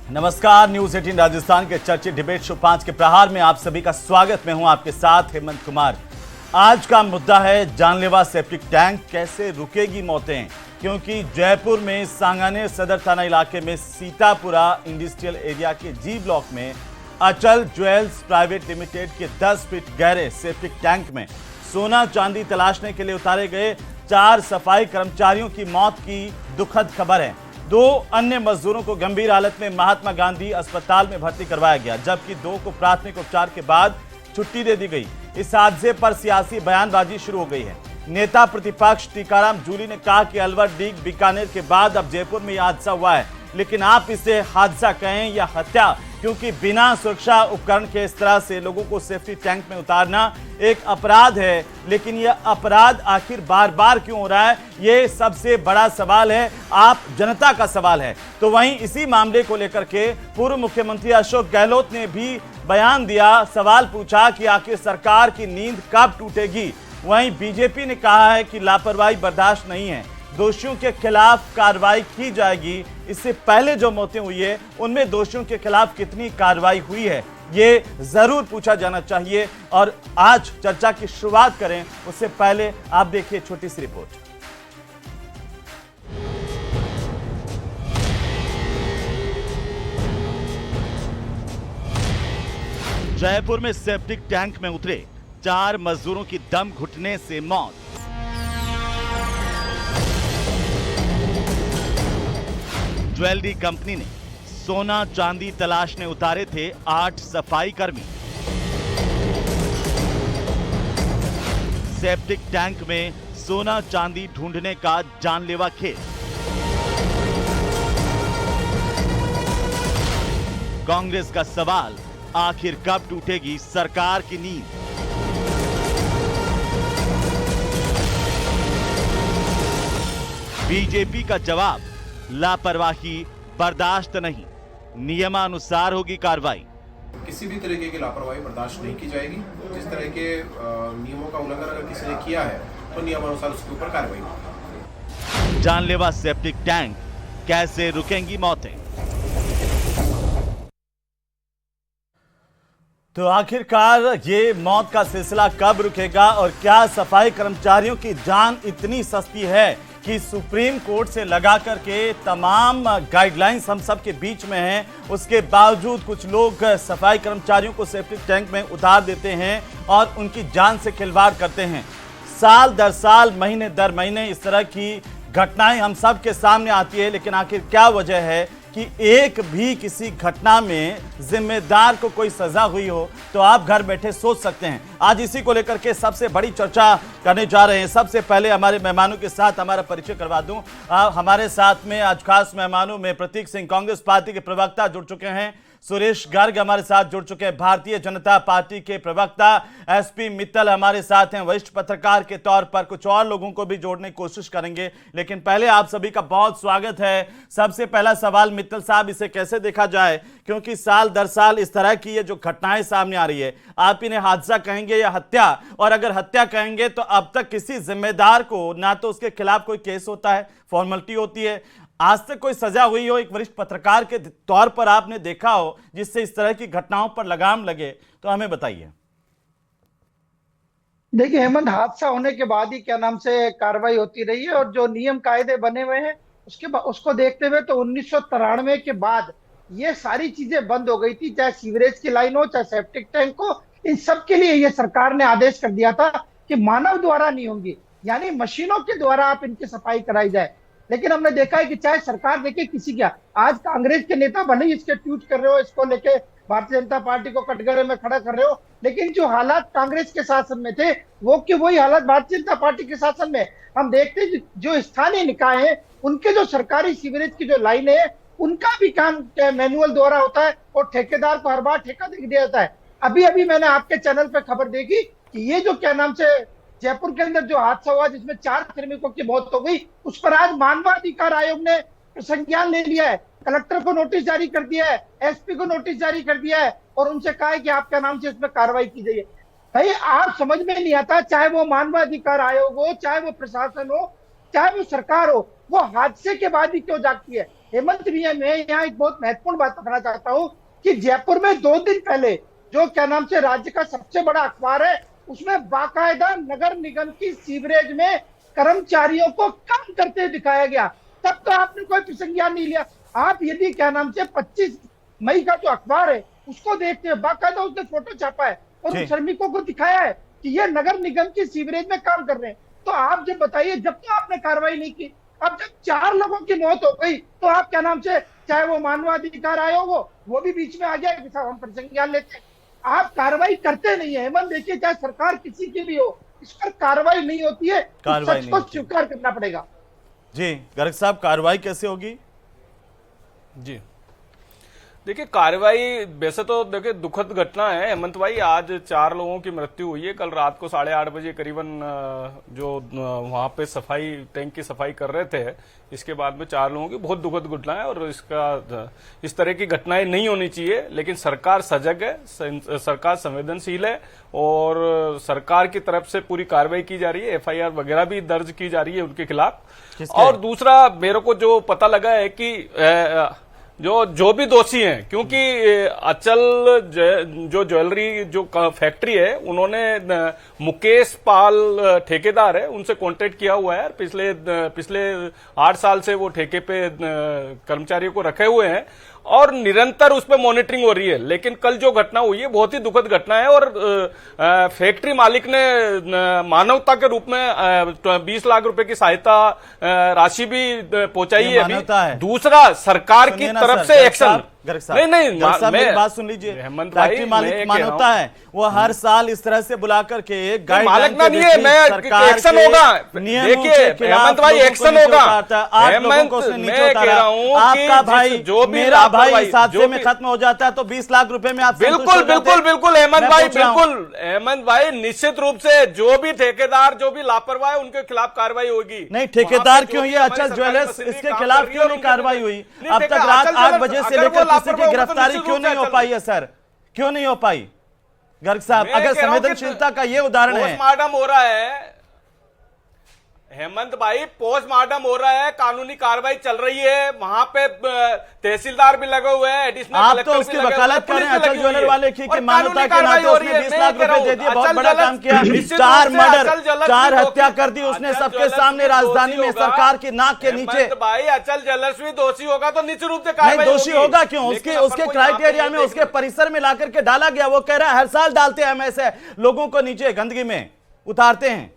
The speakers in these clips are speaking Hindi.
नमस्कार, न्यूज 18 राजस्थान के चर्चित डिबेट शो 5 के प्रहार में आप सभी का स्वागत। मैं हूं आपके साथ हेमंत कुमार। आज का मुद्दा है जानलेवा सेप्टिक टैंक कैसे रुकेगी मौतें, क्योंकि जयपुर में सांगानेर सदर थाना इलाके में सीतापुरा इंडस्ट्रियल एरिया के जी ब्लॉक में अचल ज्वेल्स प्राइवेट लिमिटेड के 10 फीट गहरे सेप्टिक टैंक में सोना चांदी तलाशने के लिए उतारे गए 4 सफाई कर्मचारियों की मौत की दुखद खबर है। 2 अन्य मजदूरों को गंभीर हालत में महात्मा गांधी अस्पताल में भर्ती करवाया गया, जबकि 2 को प्राथमिक उपचार के बाद छुट्टी दे दी गई। इस हादसे पर सियासी बयानबाजी शुरू हो गई है। नेता प्रतिपक्ष टीकाराम जूली ने कहा कि अलवर डीग बीकानेर के बाद अब जयपुर में यह हादसा हुआ है, लेकिन आप इसे हादसा कहें या हत्या, क्योंकि बिना सुरक्षा उपकरण के इस तरह से लोगों को सेफ्टी टैंक में उतारना एक अपराध है। लेकिन यह अपराध आखिर बार बार क्यों हो रहा है, ये सबसे बड़ा सवाल है, आप जनता का सवाल है। तो वहीं इसी मामले को लेकर के पूर्व मुख्यमंत्री अशोक गहलोत ने भी बयान दिया, सवाल पूछा कि आखिर सरकार की नींद कब टूटेगी। वहीं बीजेपी ने कहा है कि लापरवाही बर्दाश्त नहीं है, दोषियों के खिलाफ कार्रवाई की जाएगी। इससे पहले जो मौतें हुई है उनमें दोषियों के खिलाफ कितनी कार्रवाई हुई है, ये जरूर पूछा जाना चाहिए। और आज चर्चा की शुरुआत करें उससे पहले आप देखिए छोटी सी रिपोर्ट। जयपुर में सेप्टिक टैंक में उतरे 4 मजदूरों की दम घुटने से मौत। ज्वेलरी कंपनी ने सोना चांदी तलाशने उतारे थे 8 सफाई कर्मी। सेप्टिक टैंक में सोना चांदी ढूंढने का जानलेवा खेल। कांग्रेस का सवाल, आखिर कब टूटेगी सरकार की नींद। बीजेपी का जवाब, लापरवाही बर्दाश्त नहीं, नियमानुसार होगी कार्रवाई। किसी भी तरीके की लापरवाही बर्दाश्त नहीं की जाएगी। जिस तरह के नियमों का उल्लंघन अगर किसी ने किया है तो नियमानुसार उसके ऊपर कार्रवाई होगी। जानलेवा सेप्टिक टैंक कैसे रुकेंगी मौतें। तो आखिरकार ये मौत का सिलसिला कब रुकेगा और क्या सफाई कर्मचारियों की जान इतनी सस्ती है कि सुप्रीम कोर्ट से लगा करके तमाम गाइडलाइंस हम सब के बीच में हैं, उसके बावजूद कुछ लोग सफाई कर्मचारियों को सेप्टिक टैंक में उतार देते हैं और उनकी जान से खिलवाड़ करते हैं। साल दर साल, महीने दर महीने इस तरह की घटनाएं हम सब के सामने आती है, लेकिन आखिर क्या वजह है कि एक भी किसी घटना में जिम्मेदार को कोई सजा हुई हो, तो आप घर बैठे सोच सकते हैं। आज इसी को लेकर के सबसे बड़ी चर्चा करने जा रहे हैं। सबसे पहले हमारे मेहमानों के साथ हमारा परिचय करवा दूं। हमारे साथ में आज खास मेहमानों में प्रतीक सिंह कांग्रेस पार्टी के प्रवक्ता जुड़ चुके हैं, सुरेश गर्ग हमारे साथ जुड़ चुके हैं, भारतीय जनता पार्टी के प्रवक्ता एसपी मित्तल हमारे साथ हैं, वरिष्ठ पत्रकार के तौर पर कुछ और लोगों को भी जोड़ने की कोशिश करेंगे। लेकिन पहले आप सभी का बहुत स्वागत है। सबसे पहला सवाल मित्तल साहब, इसे कैसे देखा जाए, क्योंकि साल दर साल इस तरह की ये जो घटनाएं सामने आ रही है, आप इन्हें हादसा कहेंगे या हत्या, और अगर हत्या कहेंगे तो अब तक किसी जिम्मेदार को ना तो उसके खिलाफ कोई केस होता है, फॉर्मेलिटी होती है, आज तक कोई सजा हुई हो, एक वरिष्ठ पत्रकार के तौर पर आपने देखा हो जिससे इस तरह की घटनाओं पर लगाम लगे, तो हमें बताइए। देखिए हेमंत, हादसा होने के बाद ही क्या नाम से कार्रवाई होती रही है, और जो नियम कायदे बने हुए हैं उसको देखते हुए तो 1993 के बाद ये सारी चीजें बंद हो गई थी। चाहे सीवरेज की लाइन हो, चाहे सेप्टिक टैंक हो, इन सब के लिए ये सरकार ने आदेश कर दिया था कि मानव द्वारा नहीं होंगी, यानी मशीनों के द्वारा आप इनकी सफाई कराई जाए। लेकिन हमने देखा है कि चाहे सरकार देखिए किसी का, आज कांग्रेस के नेता भले ही इसके ट्वीट कर रहे हो, इसको लेके भारतीय जनता पार्टी को कटघरे में खड़ा कर रहे हो, लेकिन जो हालात कांग्रेस के शासन में थे वो कि वही हालात भारतीय जनता पार्टी के शासन में हम देखते हैं। जो स्थानीय निकाय हैं उनके जो सरकारी सीवरेज की जो लाइन है उनका भी काम मैनुअल द्वारा होता है और ठेकेदार को हर बार ठेका दे दिया जाता है। अभी अभी मैंने आपके चैनल पर खबर देखी कि ये जो क्या नाम से जयपुर के अंदर जो हादसा हुआ जिसमें 4 श्रमिकों की मौत हो गई, उस पर आज मानवाधिकार आयोग ने संज्ञान ले लिया है, कलेक्टर को नोटिस जारी कर दिया है, एसपी को नोटिस जारी कर दिया है और उनसे कहा है कि आपका नाम से इसमें कार्रवाई की जाए। भाई आप समझ में नहीं आता, चाहे वो मानवाधिकार आयोग हो, चाहे वो प्रशासन हो, चाहे वो सरकार हो, वो हादसे के बाद ही क्यों जागती है। हेमंत भैया, मैं यहाँ एक बहुत महत्वपूर्ण बात बताना चाहता हूँ कि जयपुर में 2 दिन पहले जो क्या नाम से राज्य का सबसे बड़ा अखबार है, उसमें बाकायदा नगर निगम की सीवरेज में कर्मचारियों को काम करते हुए दिखाया गया। तब तो आपने कोई प्रसंज्ञान नहीं लिया। आप यदि क्या नाम से 25 मई का जो अखबार है उसको देखते हैं, बाकायदा उसने फोटो छापा है और जी। उन श्रमिकों को दिखाया है कि ये नगर निगम की सीवरेज में काम कर रहे हैं। तो आप जब बताइए, जब तो आपने कार्रवाई नहीं की, अब जब 4 लोगों की मौत हो गई तो आप क्या नाम से, चाहे वो मानवाधिकार आयोग हो, वो भी बीच में आ गया कि साहब हम प्रसंज्ञान लेते हैं। आप कार्रवाई करते नहीं है हेमंत। देखिए, चाहे सरकार किसी की भी हो, इस पर कार्रवाई नहीं होती है, तो कार्रवाई सच नहीं को होती। स्वीकार करना पड़ेगा। जी गर्ग साहब, कार्रवाई कैसे होगी? जी देखिए, कार्रवाई वैसे तो देखिए दुखद घटना है हेमंत भाई। आज 4 लोगों की मृत्यु हुई है। कल रात को 8:30 बजे करीबन जो वहां पे सफाई टैंक की सफाई कर रहे थे, इसके बाद में 4 लोगों की बहुत दुखद घटना है और इस तरह की घटनाएं नहीं होनी चाहिए। लेकिन सरकार सजग है, सरकार संवेदनशील है और सरकार की तरफ से पूरी कार्रवाई की जा रही है। FIR वगैरह भी दर्ज की जा रही है उनके खिलाफ। और दूसरा, मेरे को जो पता लगा है कि जो भी दोषी हैं, क्योंकि अचल जो ज्वेलरी जो फैक्ट्री है, उन्होंने मुकेश पाल ठेकेदार है, उनसे कांटेक्ट किया हुआ है। पिछले 8 साल से वो ठेके पे कर्मचारियों को रखे हुए हैं और निरंतर उस पर मॉनिटरिंग हो रही है। लेकिन कल जो घटना हुई है बहुत ही दुखद घटना है और फैक्ट्री मालिक ने मानवता के रूप में 20 लाख रुपए की सहायता राशि भी पहुंचाई है अभी। दूसरा, सरकार की तरफ से एक्शन नहीं, मेरी बात सुन लीजिए। फैक्ट्री मालिक मानवता है, वो हर साल इस तरह से बुला करके मालिक ना नहीं है, मैं एक्शन होगा। देखिए हेमंत भाई, एक्शन होगा। हेमंत, मैं कह रहा हूँ आपका भाई जो भी मेरा भाई इस हादसे में खत्म हो जाता है तो 20 लाख रुपए में आप बिल्कुल हेमंत भाई, बिल्कुल हेमंत भाई, निश्चित रूप से जो भी ठेकेदार, जो भी लापरवाह है, उनके खिलाफ कार्रवाई होगी। नहीं, ठेकेदार क्यों, ये अचल ज्वेलर्स, इसके खिलाफ क्यों नहीं कार्रवाई हुई? अब तक रात 8 बजे से लेकर किसी की गिरफ्तारी क्यों नहीं हो पाई है सर? क्यों नहीं हो पाई गर्ग साहब? अगर संवेदनशीलता का ये उदाहरण है। पोस्टमार्टम हो रहा है हेमंत भाई, पोस्टमार्टम हो रहा है, कानूनी कार्रवाई चल रही है, वहां पे तहसीलदार भी लगे हुए हैं, एडिशनल आप तो उसकी वकालत कर रहे हैं अचल ज्वेलर वाले की कि मानवता के नाते उसने 20 लाख रुपए दे दिए, बहुत बड़ा काम किया। 4 मर्डर, 4 हत्या कर दी उसने सबके सामने, राजधानी में, सरकार की नाक के नीचे। भाई अचल ज्वेलर्स भी दोषी होगा तो निश्चित रूप से कार्रवाई होगी। दोषी होगा क्यों? उसके क्राइटेरिया में, उसके परिसर में लाकर के डाला गया। वो कह रहा है हर साल डालते हैं हम ऐसे लोगों को नीचे गंदगी में उतारते हैं,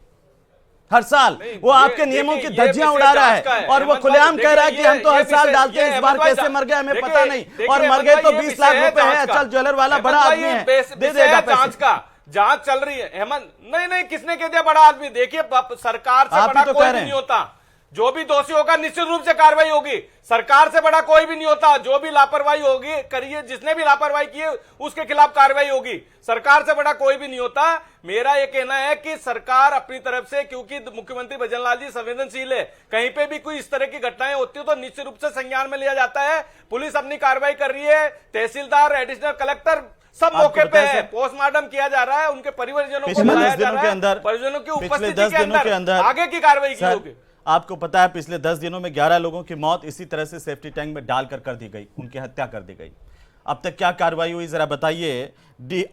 हर साल। वो आपके नियमों की धज्जियां उड़ा रहा है और वो खुलेआम कह रहा है कि हम तो हर साल डालते हैं, इस बार कैसे मर गए हमें पता नहीं, और मर गए तो 20 लाख रुपए है। अचल ज्वेलर वाला बड़ा आदमी है, दे देगा पैसे। जांच चल रही है हेमंत। नहीं, किसने कह दिया बड़ा आदमी? देखिए, सरकार से बड़ा कोई भी नहीं होता। जो भी दोषी होगा निश्चित रूप से कार्रवाई होगी। सरकार से बड़ा कोई भी नहीं होता। जो भी लापरवाही होगी करिए, जिसने भी लापरवाही की है उसके खिलाफ कार्रवाई होगी। सरकार से बड़ा कोई भी नहीं होता। मेरा यह कहना है कि सरकार अपनी तरफ से, क्योंकि मुख्यमंत्री भजनलाल जी संवेदनशील है, कहीं पे भी कोई इस तरह की घटनाएं होती हो तो निश्चित रूप से संज्ञान में लिया जाता है। पुलिस अपनी कार्रवाई कर रही है, तहसीलदार, एडिशनल कलेक्टर सब मौके पे है, पोस्टमार्टम किया जा रहा है, उनके परिवारजनों को बुलाया जा रहा है, परिजनों की उपस्थिति के अंदर आगे की कार्रवाई की होगी। आपको पता है पिछले 10 दिनों में 11 लोगों की मौत इसी तरह से सेफ्टी टैंक में डालकर कर दी गई, उनकी हत्या कर दी गई। अब तक क्या कार्रवाई हुई जरा बताइए।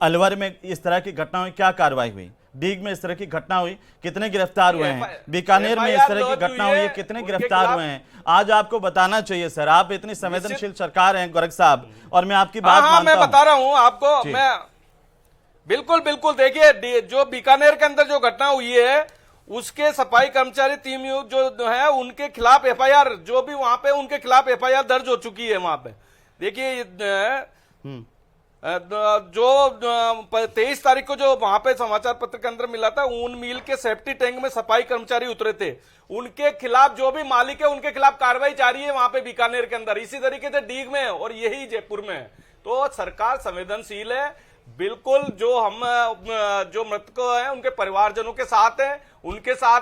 अलवर में इस तरह की घटना हुई, क्या कार्रवाई हुई? डीग में इस तरह की घटना हुई, कितने गिरफ्तार हुए हैं? बीकानेर में इस तरह की घटना हुई है, कितने गिरफ्तार हुए हैं? आज आपको बताना चाहिए सर, आप इतनी संवेदनशील सरकार हैं गर्ग साहब, और मैं आपकी बात मानता हूं। मैं बता रहा हूं आपको, मैं बिल्कुल देखिए, जो बीकानेर के अंदर जो घटना हुई है उसके सफाई कर्मचारी टीम जो है उनके खिलाफ FIR, जो भी वहां पे उनके खिलाफ FIR दर्ज हो चुकी है। वहां पे देखिए, जो 23 तारीख को जो वहां पे समाचार पत्र के अंदर मिला था, ऊन मिल के सेफ्टी टैंक में सफाई कर्मचारी उतरे थे, उनके खिलाफ जो भी मालिक है उनके खिलाफ कार्रवाई जारी है वहां पे बीकानेर के अंदर। इसी तरीके से डीग में और यही जयपुर में। तो सरकार संवेदनशील है बिल्कुल। जो मृतक हैं उनके परिवारजनों के साथ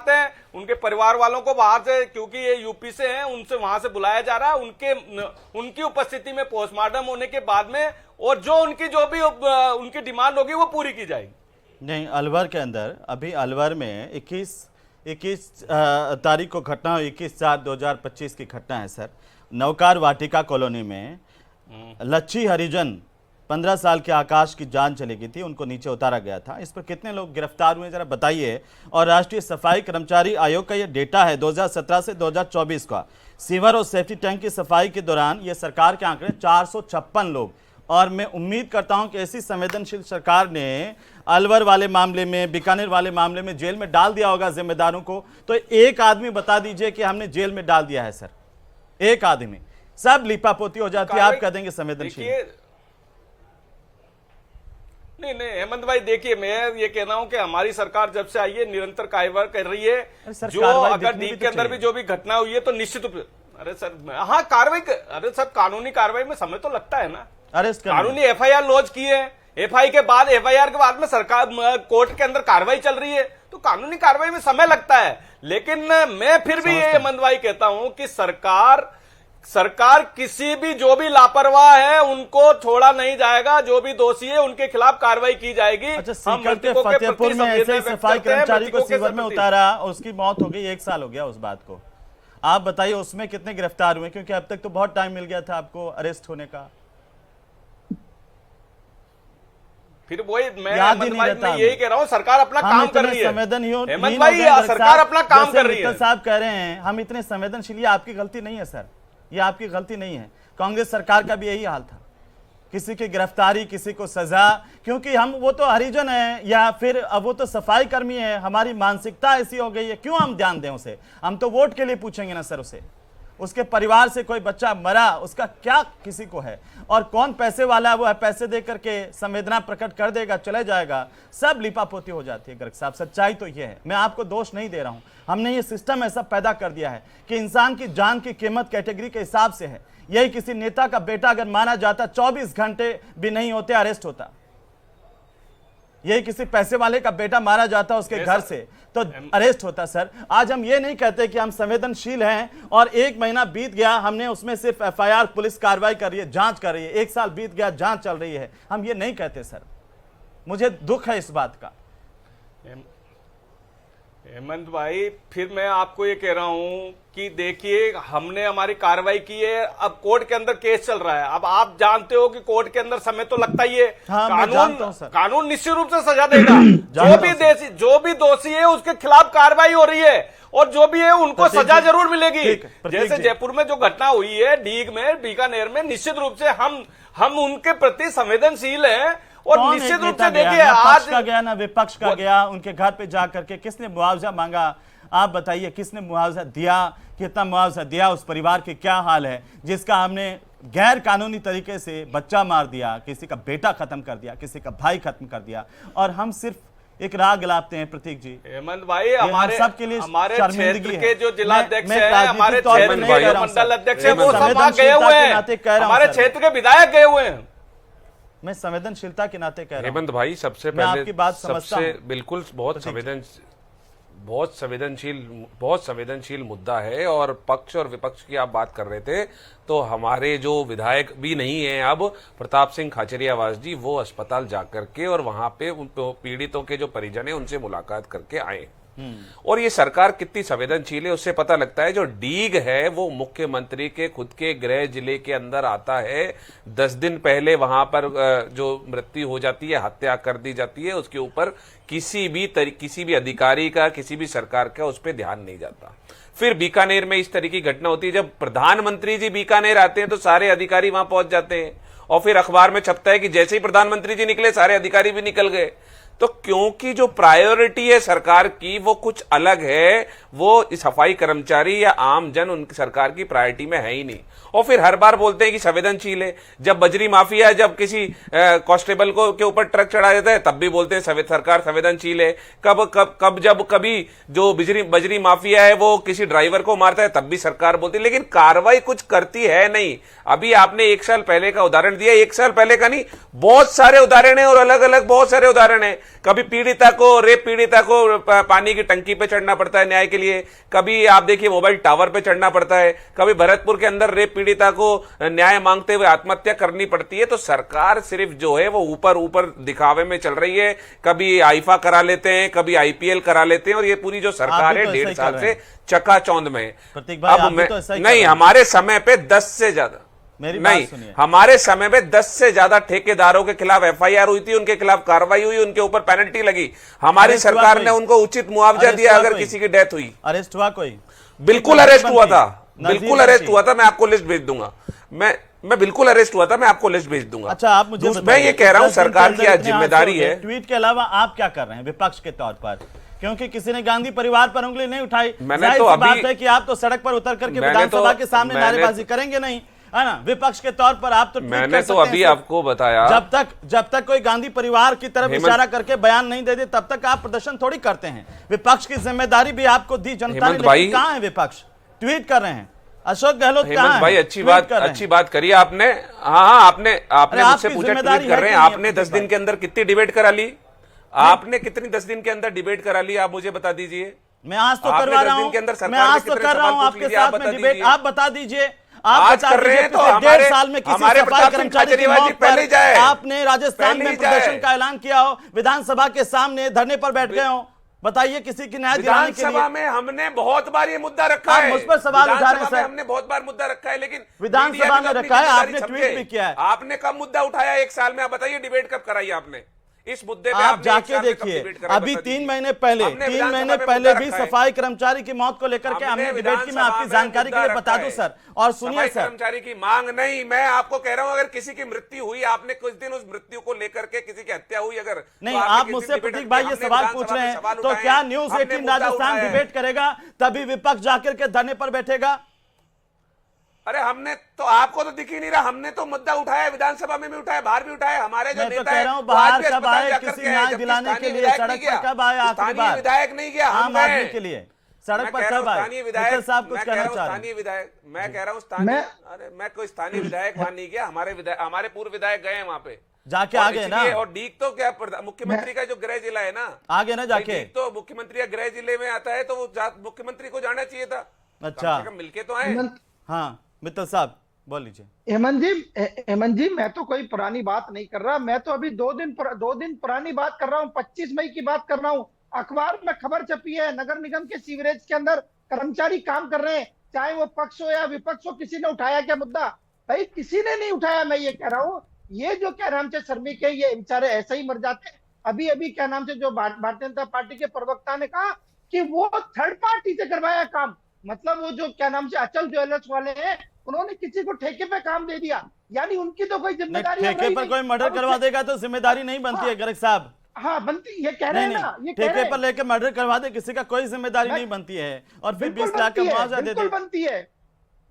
हैं, उनके परिवार वालों को बाहर से, क्योंकि ये यूपी से हैं, उनसे वहां से बुलाया जा रहा है, उनकी उपस्थिति में पोस्टमार्टम होने के बाद में, और जो भी उनकी डिमांड होगी वो पूरी की जाएगी। नहीं, अलवर के अंदर अभी अलवर में 21 तारीख को घटना, 21/4/2025 की घटना है सर। नवकार वाटिका कॉलोनी में लच्छी हरिजन 15 साल के आकाश की जान चली गई थी, उनको नीचे उतारा गया था। इस पर कितने लोग गिरफ्तार हुए जरा बताइए। और राष्ट्रीय सफाई कर्मचारी आयोग का ये डेटा है 2017 से 2024 का। सीवर और सेफ्टी टैंक की सफाई के दौरान ये सरकार के आंकड़े 456 लोग। और मैं उम्मीद करता हूं कि ऐसी संवेदनशील सरकार ने अलवर वाले मामले में, बीकानेर वाले मामले में जेल में डाल दिया होगा जिम्मेदारों को। तो एक आदमी बता दीजिए कि हमने जेल में डाल दिया है सर, एक आदमी, सब लिपापोती हो जाती है, आप कह देंगे संवेदनशील। नहीं हेमंत भाई देखिए, मैं ये कह रहा हूं कि हमारी सरकार जब से आई है निरंतर कार्रवाई कर रही है। जो अगर डीग के अंदर भी जो भी घटना हुई है तो निश्चित रूप से, अरे सर हाँ कार्रवाई, अरे सर कानूनी कार्रवाई में समय तो लगता है ना। अरेस्ट कानूनी एफआईआर लॉन्च की है, एफआईआर के बाद में सरकार कोर्ट के अंदर कार्रवाई चल रही है, तो कानूनी कार्रवाई में समय लगता है। लेकिन मैं फिर भी ये हेमंत भाई कहता हूं कि सरकार किसी भी जो भी लापरवाह है उनको छोड़ा नहीं जाएगा। जो भी दोषी है उनके खिलाफ कार्रवाई की जाएगी। अच्छा, सीकर के फतेहपुर में ऐसे सफाई कर्मचारी को सीवर में उतारा, उसकी मौत हो गई, 1 साल हो गया उस बात को। आप बताइए उसमें कितने गिरफ्तार हुए, क्योंकि अब तक तो बहुत टाइम मिल गया था आपको अरेस्ट होने का। फिर वही मैं यही कह रहा हूं, सरकार अपना काम कर रही है। हेमंत भाई सरकार अपना काम कर रही है। साहब कह रहे हैं हम इतने संवेदनशील, ये आपकी गलती नहीं है सर, ये आपकी गलती नहीं है। कांग्रेस सरकार का भी यही हाल था, किसी की गिरफ्तारी, किसी को सजा, क्योंकि हम वो तो हरिजन है या फिर अब वो तो सफाई कर्मी है, हमारी मानसिकता ऐसी हो गई है, क्यों हम ध्यान दें उसे। हम तो वोट के लिए पूछेंगे ना सर उसे। उसके परिवार से कोई बच्चा मरा, उसका क्या किसी को है, और कौन पैसे वाला है वो है पैसे दे करके संवेदना प्रकट कर देगा, चले जाएगा, सब लिपापोती हो जाती है। गर्ग साहब सच्चाई तो ये है, मैं आपको दोष नहीं दे रहा हूं। हमने ये सिस्टम ऐसा पैदा कर दिया है कि इंसान की जान की कीमत कैटेगरी के हिसाब से है। यही किसी नेता का बेटा अगर मारा जाता 24 घंटे भी नहीं होते अरेस्ट होता। यही किसी पैसे वाले का बेटा मारा जाता उसके घर से तो अरेस्ट होता सर। आज हम ये नहीं कहते कि हम संवेदनशील हैं और 1 महीना बीत गया, हमने उसमें सिर्फ एफआईआर, पुलिस कार्रवाई कर रही है, जांच कर रही है, 1 साल बीत गया, जांच चल रही है, हम ये नहीं कहते सर। मुझे दुख है इस बात का। हेमंत भाई फिर मैं आपको ये कह रहा हूं कि देखिए हमने हमारी कार्रवाई की है, अब कोर्ट के अंदर केस चल रहा है। अब आप जानते हो कि कोर्ट के अंदर समय तो लगता ही है। हाँ, कानून निश्चित रूप से सजा देगा। जो भी दोषी है उसके खिलाफ कार्रवाई हो रही है और जो भी है उनको सजा जरूर मिलेगी। जैसे जयपुर में जो घटना हुई है, डीग में, बीकानेर में, निश्चित रूप से हम उनके प्रति संवेदनशील हैं। और निश्चित रूप से देखिए आज का गया ना विपक्ष का गया, उनके घर पे जा करके किसने मुआवजा मांगा, आप बताइए किसने मुआवजा दिया, कितना मुआवजा दिया, उस परिवार के क्या हाल है जिसका हमने गैर कानूनी तरीके से बच्चा मार दिया, किसी का बेटा खत्म कर दिया, किसी का भाई खत्म कर दिया, और हम सिर्फ एक राग लापते हैं। प्रतीक जी, हेमंत भाई हमारे सबके लिए हमारे क्षेत्र के जो जिला अध्यक्ष हैं, हमारे क्षेत्र के मंडल अध्यक्ष हैं, वो सब वहां गए हुए हैं, हमारे क्षेत्र के विधायक गए हुए हैं। मैं संवेदनशीलता के नाते कह रहा हूं। हेमंत भाई सबसे पहले आपकी बात समझता हूं। बिल्कुल बहुत संवेदनशील मुद्दा है। और पक्ष और विपक्ष की आप बात कर रहे थे तो हमारे जो विधायक भी नहीं है अब, प्रताप सिंह खाचरियावास जी, वो अस्पताल जाकर के और वहां पे पीड़ितों के जो परिजन है उनसे मुलाकात करके आए। और ये सरकार कितनी संवेदनशील है उससे पता लगता है। जो डीग है वो मुख्यमंत्री के खुद के गृह जिले के अंदर आता है। 10 दिन पहले वहां पर जो मृत्यु हो जाती है, हत्या कर दी जाती है, उसके ऊपर किसी भी अधिकारी का, किसी भी सरकार का उस पर ध्यान नहीं जाता। फिर बीकानेर में इस तरह की घटना होती है, जब प्रधानमंत्री जी बीकानेर आते हैं तो सारे अधिकारी वहां पहुंच जाते हैं और फिर अखबार में छपता है कि जैसे ही प्रधानमंत्री जी निकले सारे अधिकारी भी निकल गए। तो क्योंकि जो प्रायोरिटी है सरकार की वो कुछ अलग है, वो सफाई कर्मचारी या आम जन उनकी सरकार की प्रायोरिटी में है ही नहीं। और फिर हर बार बोलते हैं कि संवेदनशील है। जब बजरी माफिया, जब किसी कांस्टेबल को के ऊपर ट्रक चढ़ा देता है तब भी बोलते हैं सरकार संवेदनशील है। जब कभी जो बजरी माफिया है वो किसी ड्राइवर को मारता है तब भी सरकार बोलती है, लेकिन कार्रवाई कुछ करती है नहीं। अभी आपने 1 साल पहले का उदाहरण दिया, 1 साल पहले का नहीं, बहुत सारे उदाहरण है और अलग अलग बहुत सारे उदाहरण है। कभी पीड़िता को, रेप पीड़िता को पानी की टंकी पे चढ़ना पड़ता है न्याय के लिए, कभी आप देखिए मोबाइल टावर पे चढ़ना पड़ता है, कभी भरतपुर के अंदर रेप पीड़िता को न्याय मांगते हुए आत्महत्या करनी पड़ती है। तो सरकार सिर्फ जो है वो ऊपर ऊपर दिखावे में चल रही है। कभी आईफा करा लेते हैं, कभी आईपीएल करा लेते हैं, और ये पूरी जो सरकार है 1.5 साल से चकाचौंध में है। प्रतीक भाई, अब नहीं, हमारे समय पे 10 से ज्यादा नहीं, हमारे समय में 10 से ज्यादा ठेकेदारों के खिलाफ एफआईआर हुई थी, उनके खिलाफ कार्रवाई हुई, उनके ऊपर पेनल्टी लगी। हमारी सरकार ने उनको उचित मुआवजा दिया अगर किसी की डेथ हुई। अरेस्ट हुआ कोई? बिल्कुल अरेस्ट हुआ था, बिल्कुल अरेस्ट हुआ था। मैं आपको लिस्ट भेज दूंगा, मैं बिल्कुल अरेस्ट हुआ था, मैं आपको लिस्ट भेज दूंगा। अच्छा, आप मुझे मैं ये कह रहा हूं सरकार की आज जिम्मेदारी है। ट्वीट के अलावा आप क्या कर रहे हैं विपक्ष के तौर पर? क्योंकि किसी ने गांधी परिवार पर उंगली नहीं उठाई। मैंने तो अभी बात है कि आप तो सड़क पर उतर करके विधानसभा के सामने नारेबाजी करेंगे नहीं, है ना? विपक्ष के तौर पर आप तो मैंने तो अभी आपको बताया, जब तक कोई गांधी परिवार की तरफ इशारा करके बयान नहीं दे दे तब तक आप प्रदर्शन थोड़ी करते हैं। विपक्ष की जिम्मेदारी भी आपको दी जनता ने, लेकिन कहां है विपक्ष? ट्वीट कर रहे हैं। अशोक गहलोत कहां है? भाई अच्छी बात करी आपने। हाँ, आपने मुझसे पूछा ट्वीट कर रहे हैं। आपने 10 दिन के अंदर कितनी डिबेट करा ली? आपने कितनी 10 दिन के अंदर डिबेट करा ली? आप मुझे बता दीजिए। मैं आज तो करवा रहा हूं, मैं आज तो कर रहा हूं आपके साथ में डिबेट। आप बता दीजिए। आज कर रहे हैं तो 1.5 साल में किसी सफाई कर्मचारी की मौत पहले जाए। आपने राजस्थान में प्रदर्शन का ऐलान किया हो, विधानसभा के सामने धरने पर बैठ गए हो, बताइए किसी की न्याय दिलाने के लिए। विधानसभा में हमने बहुत बार ये मुद्दा रखा है। मुझ पर सवाल उठा रहे हैं सर। हमने बहुत बार मुद्दा रखा है, लेकिन विधानसभा में रखा है, आपने ट्वीट भी किया है। आपने कब मुद्दा उठाया 1 साल में? आप बताइए, डिबेट कब कराई आपने इस मुद्दे पे? आप जाके देखिए, अभी 3 महीने पहले भी सफाई कर्मचारी की मौत को लेकर के हमने डिबेट की। मैं आपकी जानकारी के लिए बता दूं सर, और सुनिए सर। कर्मचारी की मांग नहीं, मैं आपको कह रहा हूं अगर किसी की मृत्यु हुई, आपने कुछ दिन उस मृत्यु को लेकर के, किसी की हत्या हुई अगर, नहीं, आप मुझसे प्रतीक भाई ये सवाल पूछ रहे हैं, तो क्या न्यूज 18 राजस्थान डिबेट करेगा तभी विपक्ष जाकर के धरने पर बैठेगा? अरे हमने तो, आपको तो दिख ही नहीं रहा, हमने तो मुद्दा उठाया, विधानसभा में भी उठाया, बाहर भी उठाया। हमारे जो नेता है बाहर कब आए किसी न्याय दिलाने के लिए? सड़क पर कब आए आखिरी बार? विधायक नहीं गया आम आदमी के लिए सड़क पर कब आए? विधायक साहब कुछ कहना चाह रहे हैं? स्थानीय विधायक, मैं कह रहा हूँ स्थानीय, अरे मैं कोई स्थानीय विधायक वहां नहीं गया। हमारे पूर्व विधायक गए वहां पे जाके, आगे ना। और डीक तो क्या, मुख्यमंत्री का जो गृह जिला है ना, आगे ना जाके, तो मुख्यमंत्री का गृह जिले में आता है, तो वो मुख्यमंत्री को जाना चाहिए था। अच्छा, मिलके तो आए। हाँ मित्तल साहब बोल लीजिए। हेमंत जी, मैं तो कोई पुरानी बात नहीं कर रहा, मैं तो अभी 2 दिन पुरानी बात कर रहा हूँ। 25 मई की बात कर रहा हूँ। अखबार में खबर छपी है, नगर निगम के सीवरेज के अंदर कर्मचारी काम कर रहे हैं, चाहे वो पक्ष हो या विपक्ष हो। किसी ने उठाया क्या मुद्दा? भाई किसी ने नहीं उठाया। मैं ये कह रहा हूँ, ये जो क्या नाम से श्रमिक है, ये बेचारे ऐसे ही मर जाते हैं। अभी क्या नाम से जो भारतीय जनता पार्टी के प्रवक्ता ने कहा कि वो थर्ड पार्टी से करवाया काम, मतलब वो जो क्या नाम से अचल ज्वेलर्स वाले हैं, उन्होंने किसी को ठेके पे काम दे दिया, यानी उनकी तो कोई जिम्मेदारी नहीं। ठेके पर कोई मर्डर करवा देगा तो जिम्मेदारी नहीं बनती है गर्ग साहब। हाँ बनती, ये कह रहे हैं ना, ये ठेके पर लेके मर्डर करवा दे किसी का कोई जिम्मेदारी नहीं बनती है, और फिर 20 लाख का मुआवजा दे दे।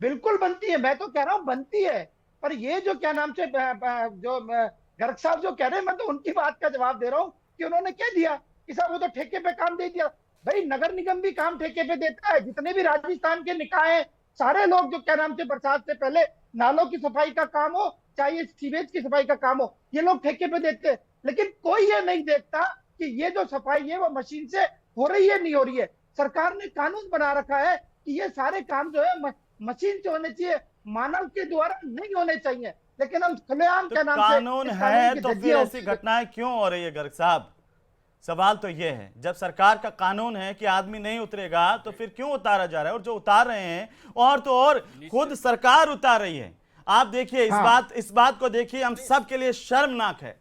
बिल्कुल बनती है, मैं तो कह रहा हूँ बनती है। पर ये जो क्या नाम से जो गर्ग साहब जो कह रहे हैं, मैं तो उनकी बात का जवाब दे रहा हूँ कि उन्होंने क्या दिया कि साहब वो तो ठेके पे काम दे दिया। भाई नगर निगम भी काम ठेके पे देता है। जितने भी राजस्थान के निकाय हैं, सारे लोग जो क्या नाम से बरसात से पहले नालों की सफाई का काम हो, चाहे सीवेज की सफाई का काम हो, ये लोग ठेके पे देते हैं। लेकिन कोई ये नहीं देखता कि ये जो सफाई है वो मशीन से हो रही है, नहीं हो रही है। सरकार ने कानून बना रखा है कि ये सारे काम जो है मशीन से होने चाहिए, मानव के द्वारा नहीं होने चाहिए। लेकिन हम खुलेआम क्या नाम से कानून है तो फिर ऐसी घटनाएं क्यों हो रही है गर्ग साहब? सवाल तो यह है, जब सरकार का कानून है कि आदमी नहीं उतरेगा तो फिर क्यों उतारा जा रहा है? और जो उतार रहे हैं, और तो और खुद सरकार उतार रही है। आप देखिए इस बात को देखिए, हम सब के लिए शर्मनाक है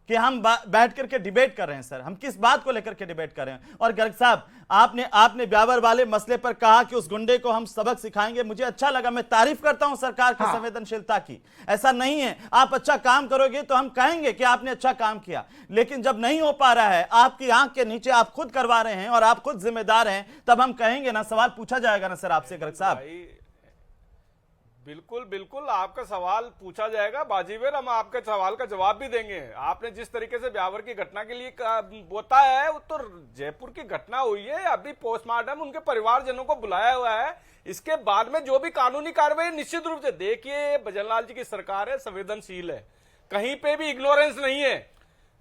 कि हम बैठ करके डिबेट कर रहे हैं। सर हम किस बात को लेकर के डिबेट कर रहे हैं? और गर्ग साहब, आपने ब्यावर वाले मसले पर कहा कि उस गुंडे को हम सबक सिखाएंगे। मुझे अच्छा लगा, मैं तारीफ करता हूं सरकार की संवेदनशीलता की। ऐसा नहीं है, आप अच्छा काम करोगे तो हम कहेंगे कि आपने अच्छा काम किया, लेकिन जब नहीं हो पा रहा है, आपकी आंख के नीचे आप खुद करवा रहे हैं और आप खुद जिम्मेदार हैं, तब हम कहेंगे ना, सवाल पूछा जाएगा ना सर आपसे गर्ग साहब। बिल्कुल आपका सवाल पूछा जाएगा बाजीवर, हम आपके सवाल का जवाब भी देंगे। आपने जिस तरीके से ब्यावर की घटना के लिए बताया है, वो तो जयपुर की घटना हुई है। अभी पोस्टमार्टम उनके परिवारजनों को बुलाया हुआ है। इसके बाद में जो भी कानूनी कार्रवाई, निश्चित रूप से देखिए, भजनलाल जी की सरकार है, संवेदनशील है, कहीं पे भी इग्नोरेंस नहीं है।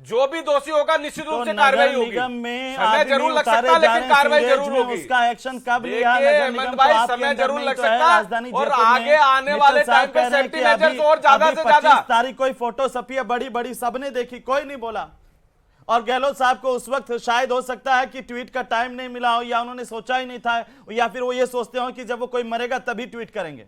जो भी दोषी होगा निश्चित रूप तो से कार्रवाई नगर होगी। निगम में समय आदमी जरूर लग उतारे सकता जा लेकिन रहे हैं कार्रवाई सीवेज जरूर में, होगी। उसका एक्शन कब लिया देखिए, नगर निगम हेमंत तो भाई, आपके समय अंदर जरूर नहीं लग तो है। सकता राजधानी और जयपुर में आगे आने मित्तल वाले साहब टाइम पे कह रहे हैं सेफ्टी कि अभी- मेजर्स और ज्यादा अभी से ज्यादा। 25 तारीख कोई फोटो छपी है बड़ी बड़ी, सबने देखी, कोई नहीं बोला। और गहलोत साहब को उस वक्त शायद हो सकता है कि ट्वीट का टाइम नहीं मिला हो, या उन्होंने सोचा ही नहीं था, या फिर वो ये सोचते हो कि जब वो कोई मरेगा तभी ट्वीट करेंगे।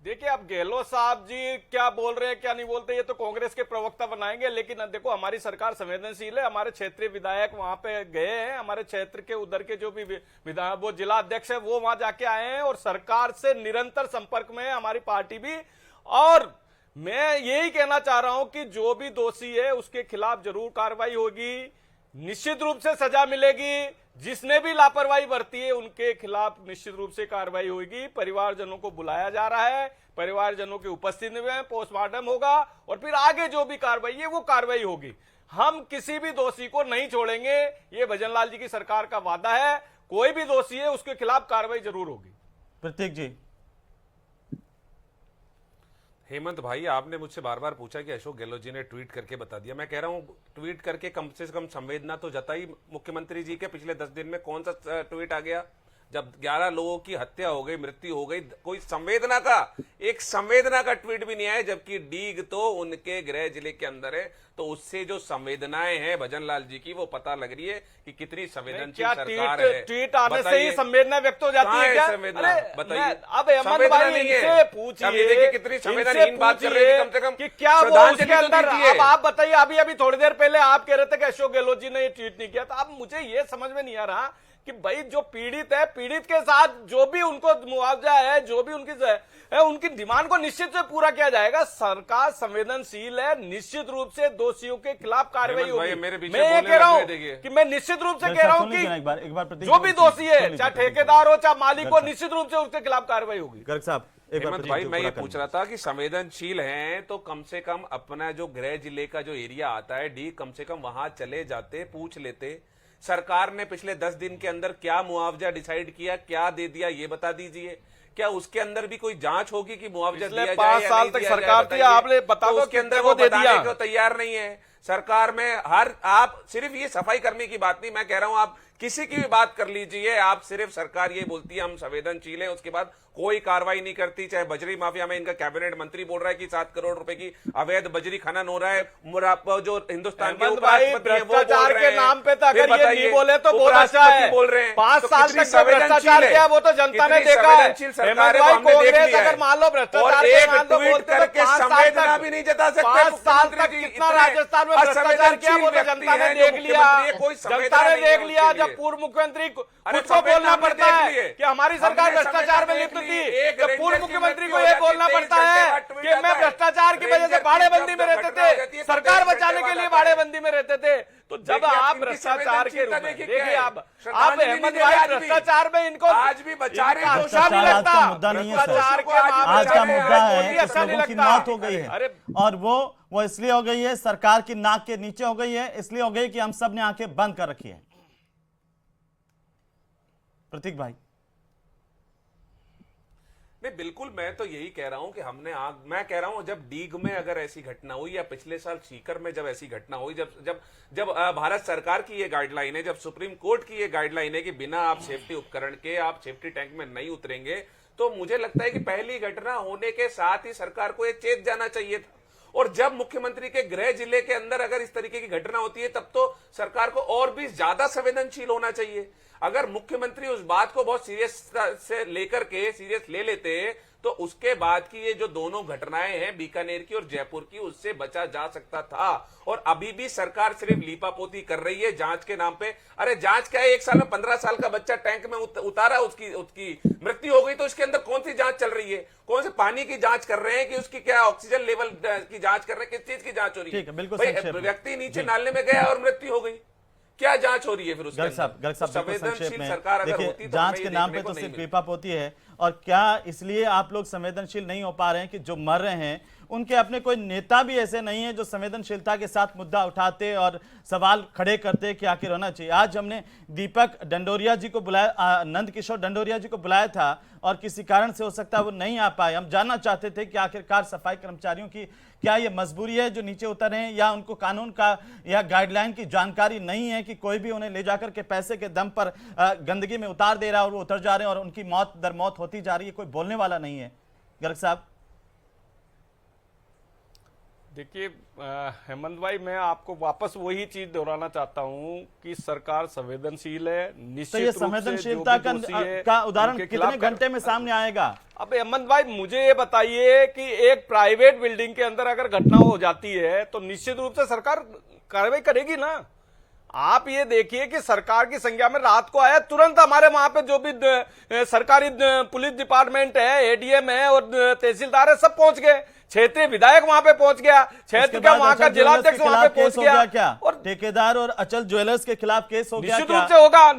देखिए, अब गहलोत साहब जी क्या बोल रहे हैं क्या नहीं बोलते ये तो कांग्रेस के प्रवक्ता बनाएंगे, लेकिन देखो हमारी सरकार संवेदनशील है। हमारे क्षेत्रीय विधायक वहां पे गए हैं, हमारे क्षेत्र के उधर के जो भी विधायक वो जिला अध्यक्ष है वो वहां जाके आए हैं और सरकार से निरंतर संपर्क में है हमारी पार्टी भी। और मैं यही कहना चाह रहा हूं कि जो भी दोषी है उसके खिलाफ जरूर कार्रवाई होगी, निश्चित रूप से सजा मिलेगी। जिसने भी लापरवाही बरती है उनके खिलाफ निश्चित रूप से कार्रवाई होगी। परिवारजनों को बुलाया जा रहा है, परिवारजनों की उपस्थिति में पोस्टमार्टम होगा और फिर आगे जो भी कार्रवाई है वो कार्रवाई होगी। हम किसी भी दोषी को नहीं छोड़ेंगे, ये भजनलाल जी की सरकार का वादा है। कोई भी दोषी है उसके खिलाफ कार्रवाई जरूर होगी। प्रतीक जी। हेमंत भाई, आपने मुझसे बार बार पूछा कि अशोक गहलोत जी ने ट्वीट करके बता दिया। मैं कह रहा हूं ट्वीट करके कम से कम संवेदना तो जताई मुख्यमंत्री जी के। पिछले 10 दिन में कौन सा ट्वीट आ गया जब 11 लोगों की हत्या हो गई, मृत्यु हो गई? कोई संवेदना का, एक संवेदना का ट्वीट भी नहीं आया, जबकि डीग तो उनके गृह जिले के अंदर है। तो उससे जो संवेदनाएं हैं भजनलाल जी की वो पता लग रही है कि कितनी संवेदनशील सरकार है। ट्वीट आने से ही संवेदना व्यक्त हो जाती है क्या? संवेदना बताइए। अब हेमंत भाई इनसे पूछिए, कितनी संवेदनहीन बात कर रहे हैं, कम से कम कि क्या वो श्रद्धांजलि उसके तो अंदर। दीजिए। अब आप बताइए, अभी थोड़ी देर पहले आप कह रहे थे कि अशोक गहलोत जी ने ये ट्वीट नहीं किया था। अब मुझे ये समझ में नहीं आ रहा कि भाई जो पीड़ित है, पीड़ित के साथ जो भी उनको मुआवजा है, जो भी उनकी डिमांड को निश्चित से पूरा किया जाएगा। सरकार संवेदनशील है, निश्चित रूप से दोषियों के खिलाफ कार्रवाई होगी। मैं ये कह रहा हूं कि मैं निश्चित रूप से कह रहा हूं कि एक बार जो भी दोषी है, चाहे ठेकेदार हो चाहे मालिक हो, निश्चित रूप से उसके खिलाफ कार्रवाई होगी। गर्ग साहब, हेमंत भाई, मैं ये पूछ रहा था कि संवेदनशील हैं तो कम से कम अपना जो गृह जिले का जो एरिया आता है डी, कम से कम वहां चले जाते, पूछ लेते। सरकार ने पिछले 10 दिन के अंदर क्या मुआवजा डिसाइड किया, क्या दे दिया, ये बता दीजिए। क्या उसके अंदर भी कोई जांच होगी कि मुआवजा दिया जाए? 5 साल तक सरकार थी, आपने बता दो उसके अंदर वो बताने को तैयार नहीं है। सरकार में आप सिर्फ ये सफाई कर्मी की बात नहीं, मैं कह रहा हूं आप किसी की भी बात कर लीजिए, आप सिर्फ सरकार ये बोलती है हम संवेदनशील हैं, उसके बाद कोई कार्रवाई नहीं करती। चाहे बजरी माफिया में इनका कैबिनेट मंत्री बोल रहा है कि 7 करोड़ रुपए की अवैध बजरी खनन हो रहा है, जो हिंदुस्तान के उपराष्ट्रपति हैं वो बोल भ्रष्टाचार रहे के हैं। नाम पे तो अगर ये नहीं बोले तो बहुत अच्छा उपराष्ट्रपति है। बोल रहे हैं 5 तो साल कितनी तक जो भ्रष्टाचार संवेदनशील किया वो तो जनता ने कितनी देखा है। संवेदनशील सरकार है, वो हमने देख लिया है। अगर मान लो भ्रष्टाचार और के एक नाम पे ट्वीट बोलते तो करके 5 साल संवेदना तक भी नहीं जता सकते। 5 साल तक मुख्यमंत्री जी कितना इतने राजस्थान में भ्रष्टाचार किया वो तो जनता ने देख लिया। जनता ने देख लिया जब पूर्व मुख्यमंत्री को बोलना पड़ता है कि हमारी सरकार भ्रष्टाचार में लिप्त थी, जब पूर्व मुख्यमंत्री को ये बोलना पड़ता है कि मैं भ्रष्टाचार की वजह से भाड़ेबंदी में रहते थे, सरकार बचाने के लिए भाड़ेबंदी में रहते थे। तो जब आप भ्रष्टाचार के रूप में देखिए, आप हेमंत भाई भ्रष्टाचार में इनको आज भी बचा रहे हैं। अच्छा नहीं लगता। आज का मुद्दा नहीं है सर। आज का मुद्दा है कि अच्छा नहीं लोगों की लगता। मौत हो गई है, और वो इसलिए हो गई है, सरकार की नाक के नीचे हो गई है, इसलिए हो गई कि हम सब ने आंखें बंद कर रखी है। प्रतीक भाई। नहीं, बिल्कुल, मैं तो यही कह रहा हूं कि मैं कह रहा हूं जब डीग में अगर ऐसी घटना हुई या पिछले साल सीकर में जब ऐसी घटना हुई, जब भारत सरकार की ये गाइडलाइन है, जब सुप्रीम कोर्ट की ये गाइडलाइन है कि बिना आप सेफ्टी उपकरण के आप सेफ्टी टैंक में नहीं उतरेंगे, तो मुझे लगता है कि पहली घटना होने के साथ ही सरकार को ये चेत जाना चाहिए था। और जब मुख्यमंत्री के गृह जिले के अंदर अगर इस तरीके की घटना होती है तब तो सरकार को और भी ज्यादा संवेदनशील होना चाहिए। अगर मुख्यमंत्री उस बात को बहुत सीरियस ले लेते तो उसके बाद की ये जो दोनों घटनाएं हैं बीकानेर की और जयपुर की, उससे बचा जा सकता था। और अभी भी सरकार सिर्फ लीपापोती कर रही है जांच के नाम पे। अरे जांच क्या है, 1 साल में 15 साल का बच्चा टैंक में उतारा, उसकी मृत्यु हो गई, तो इसके अंदर कौन सी जांच चल रही है? कौन से पानी की जांच कर रहे हैं कि उसकी क्या ऑक्सीजन लेवल की जांच कर रहे हैं? किस चीज की जांच हो रही है? व्यक्ति नीचे नालने में गया और मृत्यु हो गई, क्या जांच हो रही है फिर उसके अंदर? संवेदनशील सरकार अगर होती तो जांच के नाम पे तो सिर्फ लीपापोती है। और क्या इसलिए आप लोग संवेदनशील नहीं हो पा रहे हैं कि जो मर रहे हैं उनके अपने कोई नेता भी ऐसे नहीं है जो संवेदनशीलता के साथ मुद्दा उठाते और सवाल खड़े करते कि आखिर होना चाहिए। आज हमने दीपक डंडोरिया जी को बुलाया, नंद किशोर डंडोरिया जी को बुलाया था और किसी कारण से हो सकता है वो नहीं आ पाए। हम जानना चाहते थे कि आखिरकार सफाई कर्मचारियों की क्या ये मजबूरी है जो नीचे उतर हैं, या उनको कानून का या गाइडलाइन की जानकारी नहीं है कि कोई भी उन्हें ले जाकर के पैसे के दम पर गंदगी में उतार दे रहा है और वो उतर जा रहे हैं और उनकी मौत दर मौत होती जा रही है, कोई बोलने वाला नहीं है। गर्ग साहब, देखिए हेमंत भाई, मैं आपको वापस वही चीज दोहराना चाहता हूं कि सरकार संवेदनशील है। निश्चित तो ये रूप से संवेदनशीलता जो भी दोषी है, का उदाहरण उनके कितने खिलाफ घंटे में सामने आएगा? अब हेमंत भाई मुझे ये बताइए कि एक प्राइवेट बिल्डिंग के अंदर अगर घटना हो जाती है तो निश्चित रूप से सरकार कार्रवाई करेगी ना। आप ये देखिए कि सरकार की संख्या में रात को आया, तुरंत हमारे वहां पे जो भी सरकारी पुलिस डिपार्टमेंट है, एडीएम है और तहसीलदार है, सब पहुंच गए। क्षेत्रीय विधायक वहां पे पहुंच गया, क्षेत्र का वहां का जिलाध्यक्ष वहां पे पहुंच गया। क्या और ठेकेदार और अचल ज्वेलर्स के खिलाफ केस हो गया? निश्चित रूप से होगा,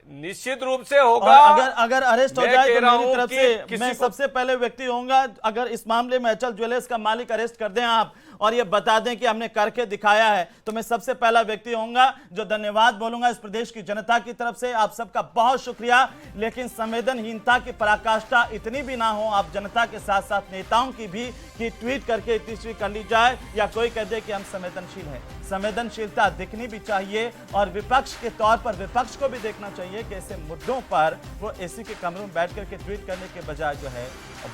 निश्चित रूप से होगा। अगर अरेस्ट हो जाए तो मेरी तरफ से मैं किसी सबसे पहले व्यक्ति होऊंगा अगर इस मामले में अचल ज्वेलर्स का मालिक अरेस्ट कर दें आप और ये बता दें कि हमने करके दिखाया है, तो मैं सबसे पहला व्यक्ति होऊंगा जो धन्यवाद बोलूंगा इस प्रदेश की जनता की तरफ से। आप सबका बहुत शुक्रिया। लेकिन संवेदनहीनता की पराकाष्ठा इतनी भी ना हो, आप जनता के साथ साथ नेताओं की भी, कि ट्वीट करके इतनी कर ली जाए या कोई कह दे कि हम संवेदनशील हैं। संवेदनशीलता दिखनी भी चाहिए और विपक्ष के तौर पर विपक्ष को भी देखना चाहिए कि ऐसे मुद्दों पर वो एसी के कमरों में बैठ करके ट्वीट करने के बजाय जो है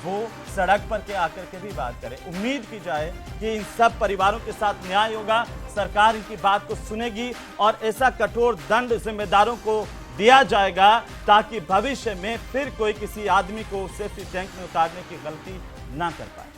वो सड़क पर के आकर के भी बात करे। उम्मीद की जाए कि इन सब परिवारों के साथ न्याय होगा, सरकार इनकी बात को सुनेगी और ऐसा कठोर दंड जिम्मेदारों को दिया जाएगा ताकि भविष्य में फिर कोई किसी आदमी को सेफ्टी टैंक में उतारने की गलती ना कर पाए।